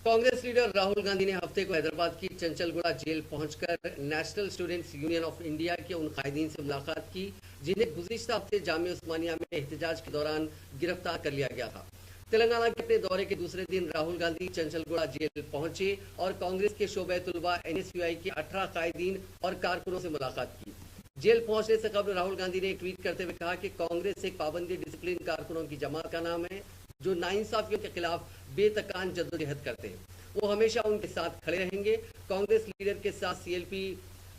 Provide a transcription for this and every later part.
Congress leader Rahul Gandhi ने हफ्ते को हैदराबाद की चंचलगुड़ा जेल पहुंचकर national students union of India के उन कायदीन से मुलाकात की जिन्हें गुज़िश्ता हफ्ते जामिया उस्मानिया में एहतजाज के दौरान गिरफ्तार कर लिया गया था। तेलंगाना के अपने दौरे के दूसरे दिन राहुल गांधी चंचलगुड़ा जेल पहुंचे और कांग्रेस के शोबे तुलबा NSUI के 18 कायदीन और कारकुनों से मुलाकात की। जेल पहुंचने से कबल राहुल गांधी ने एक ट्वीट करते हुए कहा कि कांग्रेस एक पाबंदी डिसिप्लिन कारकुनों की जमात का नाम है जो नाइंसाफियों के खिलाफ बेतकान जद्दोजहद करते हैं। वो हमेशा उनके साथ खड़े रहेंगे। कांग्रेस लीडर के साथ CLP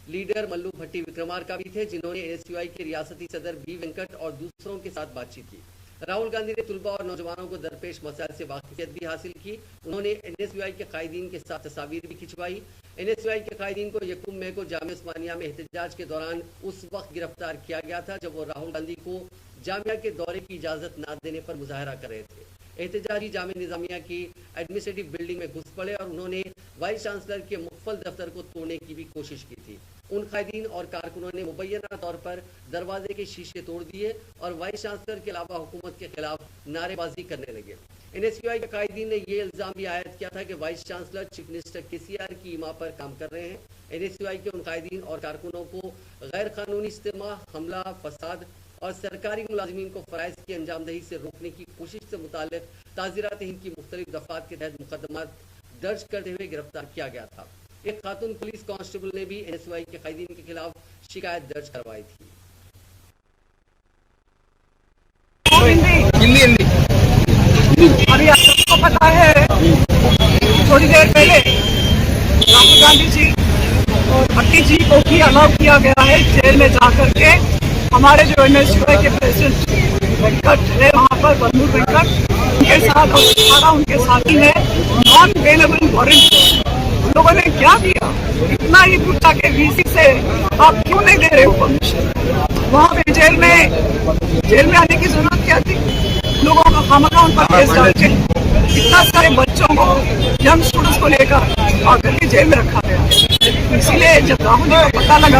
लीडर मल्लू भट्टी विक्रमार्का भी थे जिन्होंने NSUI के रियासती सदर B वेंकट और दूसरों के साथ बातचीत की। राहुल गांधी ने तुलबा और नौजवानों को दरपेश मसाइल से वाकिफियत भी हासिल की। उन्होंने NSUI के कायदीन के साथ तस्वीर भी खिंचवाई। NSUI के कायदीन को 1 मई को जामिया उस्मानिया में एहतजाज के दौरान उस वक्त गिरफ्तार किया गया था जब वो राहुल गांधी को जामिया के दौरे की इजाजत न देने पर मुजाहरा कर रहे थे। एहतजाजी जामिया निजामिया की एडमिनिस्ट्रेटिव बिल्डिंग में घुस पड़े और उन्होंने वाइस चांसलर के मुख्फल दफ्तर को तोड़ने की भी कोशिश की थी। उन कायदीन और कारकुनों ने मुबैना तौर पर दरवाजे के शीशे तोड़ दिए और वाइस चांसलर के अलावा हुकूमत के खिलाफ नारेबाजी करने लगे। NSUI के कायदीन ने ये इल्जाम भी आयद किया था कि vice chancellor chief minister KCR की इमा पर काम कर रहे हैं। NSUI के उन कायदीन और कारकुनों को गैर कानूनी इज्तिमा, हमला, फसाद और सरकारी मुलाजिमीन को फराइज की अंजामदही से रोकने की कोशिश से मुतालिक ताज़ीरात हिंद की मुख्तलिफ दफात के तहत मुकदमा दर्ज करते हुए गिरफ्तार किया गया था। एक खातून पुलिस कांस्टेबल ने भी NSUI के कायदीन के खिलाफ शिकायत दर्ज करवाई थी। अभी आप सबको पता है, थोड़ी देर पहले राहुल गांधी जी और भट्टी जी को भी अलाउ किया गया है जेल में जाकर के। हमारे जो NSUI के प्रेसिडेंट वेंकट है वहाँ पर बन्नूर वेंकट उनके साथ और सारा उनके साथी है नॉन अवेलेबल वारंट। उन लोगों ने क्या किया, इतना ही पूछा कि VC से आप क्यों नहीं दे रहे हो परमिशन। वहाँ पे जेल में आने की जरूरत क्या थी। लोगों का खामखा उन पर केस डाल के इतना सारे बच्चों को, यंग स्टूडेंट्स को लेकर आकर के जेल में रखा गया। इसीलिए जब राहुल जी को पता लगा